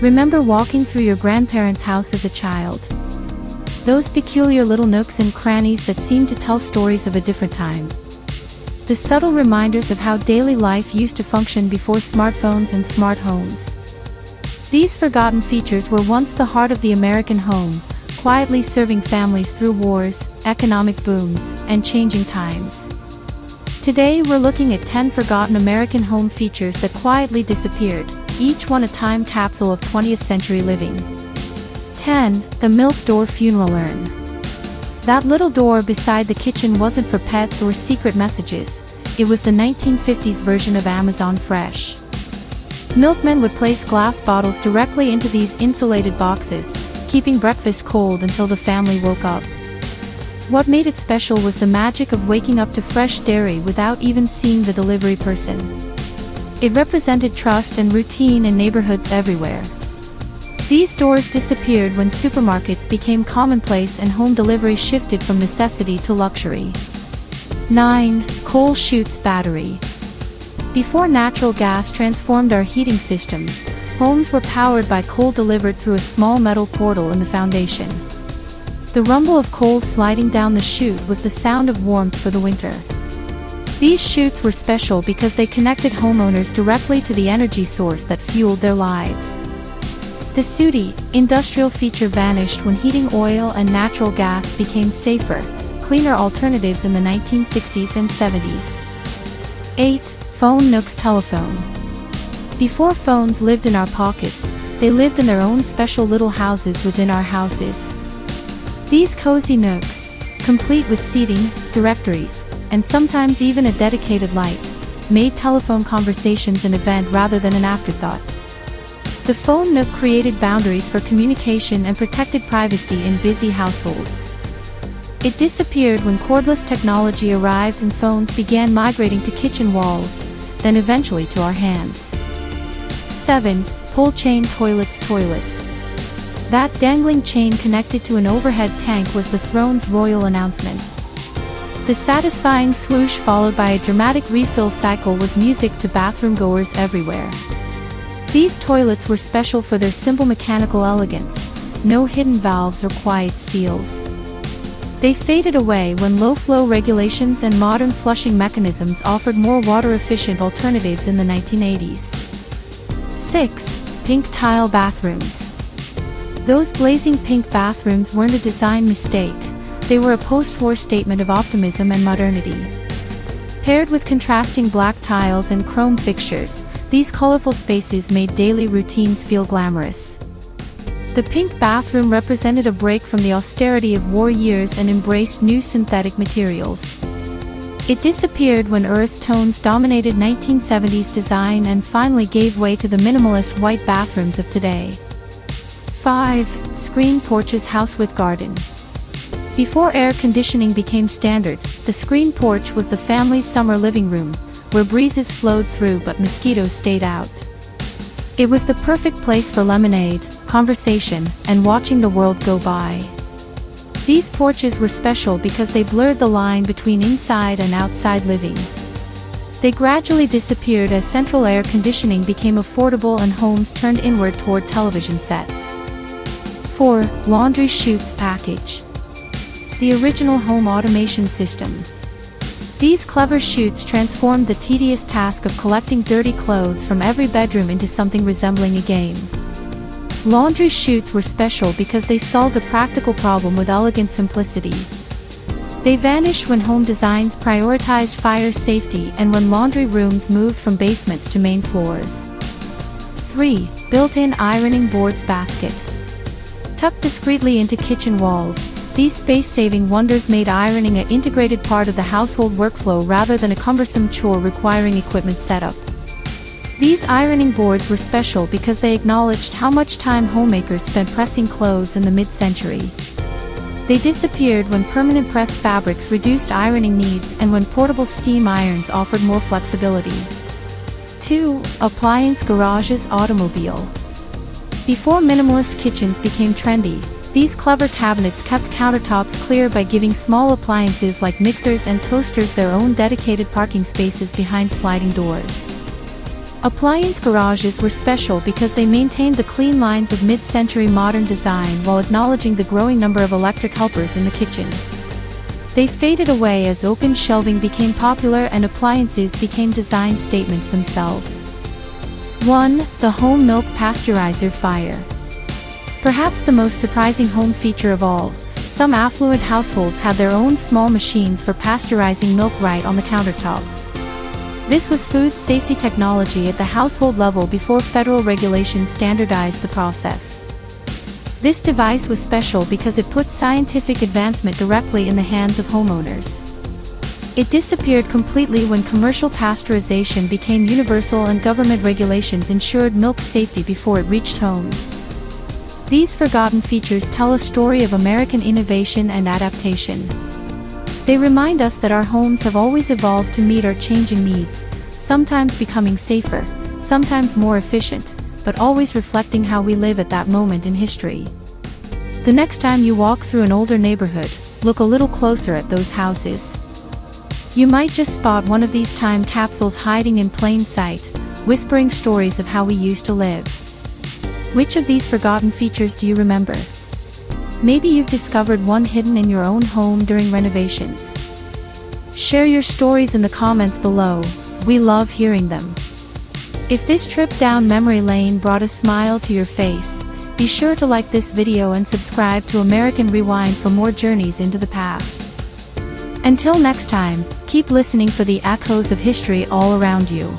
Remember walking through your grandparents' house as a child? Those peculiar little nooks and crannies that seem to tell stories of a different time. The subtle reminders of how daily life used to function before smartphones and smart homes. These forgotten features were once the heart of the American home, quietly serving families through wars, economic booms, and changing times. Today we're looking at 10 forgotten American home features that quietly disappeared, each one a time capsule of 20th century living. 10. The milk door funeral urn. That little door beside the kitchen wasn't for pets or secret messages, it was the 1950s version of Amazon Fresh. Milkmen would place glass bottles directly into these insulated boxes, keeping breakfast cold until the family woke up. What made it special was the magic of waking up to fresh dairy without even seeing the delivery person. It represented trust and routine in neighborhoods everywhere. These doors disappeared when supermarkets became commonplace and home delivery shifted from necessity to luxury. 9. Coal chutes battery. Before natural gas transformed our heating systems, homes were powered by coal delivered through a small metal portal in the foundation. The rumble of coal sliding down the chute was the sound of warmth for the winter. These chutes were special because they connected homeowners directly to the energy source that fueled their lives. The sooty, industrial feature vanished when heating oil and natural gas became safer, cleaner alternatives in the 1960s and 70s. 8. Phone nooks telephone. Before phones lived in our pockets, they lived in their own special little houses within our houses. These cozy nooks, complete with seating, directories, and sometimes even a dedicated light, made telephone conversations an event rather than an afterthought. The phone nook created boundaries for communication and protected privacy in busy households. It disappeared when cordless technology arrived and phones began migrating to kitchen walls, then eventually to our hands. 7. Pull chain toilet's toilet. That dangling chain connected to an overhead tank was the throne's royal announcement. The satisfying swoosh followed by a dramatic refill cycle was music to bathroom goers everywhere. These toilets were special for their simple mechanical elegance, no hidden valves or quiet seals. They faded away when low-flow regulations and modern flushing mechanisms offered more water-efficient alternatives in the 1980s. 6. Pink tile bathrooms. Those blazing pink bathrooms weren't a design mistake, they were a post-war statement of optimism and modernity. Paired with contrasting black tiles and chrome fixtures, these colorful spaces made daily routines feel glamorous. The pink bathroom represented a break from the austerity of war years and embraced new synthetic materials. It disappeared when earth tones dominated 1970s design and finally gave way to the minimalist white bathrooms of today. 5. Screen porches house with garden. Before air conditioning became standard, the screen porch was the family's summer living room, where breezes flowed through but mosquitoes stayed out. It was the perfect place for lemonade, conversation, and watching the world go by. These porches were special because they blurred the line between inside and outside living. They gradually disappeared as central air conditioning became affordable and homes turned inward toward television sets. 4. Laundry chutes package. The original home automation system. These clever chutes transformed the tedious task of collecting dirty clothes from every bedroom into something resembling a game. Laundry chutes were special because they solved a practical problem with elegant simplicity. They vanished when home designs prioritized fire safety and when laundry rooms moved from basements to main floors. 3. Built-in ironing boards basket. Tucked discreetly into kitchen walls, these space-saving wonders made ironing an integrated part of the household workflow rather than a cumbersome chore requiring equipment setup. These ironing boards were special because they acknowledged how much time homemakers spent pressing clothes in the mid-century. They disappeared when permanent press fabrics reduced ironing needs and when portable steam irons offered more flexibility. 2. Appliance garages automobile. Before minimalist kitchens became trendy, these clever cabinets kept countertops clear by giving small appliances like mixers and toasters their own dedicated parking spaces behind sliding doors. Appliance garages were special because they maintained the clean lines of mid-century modern design while acknowledging the growing number of electric helpers in the kitchen. They faded away as open shelving became popular and appliances became design statements themselves. 1. The home milk pasteurizer fire. Perhaps the most surprising home feature of all, some affluent households had their own small machines for pasteurizing milk right on the countertop. This was food safety technology at the household level before federal regulations standardized the process. This device was special because it put scientific advancement directly in the hands of homeowners. It disappeared completely when commercial pasteurization became universal and government regulations ensured milk safety before it reached homes. These forgotten features tell a story of American innovation and adaptation. They remind us that our homes have always evolved to meet our changing needs, sometimes becoming safer, sometimes more efficient, but always reflecting how we live at that moment in history. The next time you walk through an older neighborhood, look a little closer at those houses. You might just spot one of these time capsules hiding in plain sight, whispering stories of how we used to live. Which of these forgotten features do you remember? Maybe you've discovered one hidden in your own home during renovations. Share your stories in the comments below, we love hearing them. If this trip down memory lane brought a smile to your face, be sure to like this video and subscribe to American Rewind for more journeys into the past. Until next time, keep listening for the echoes of history all around you.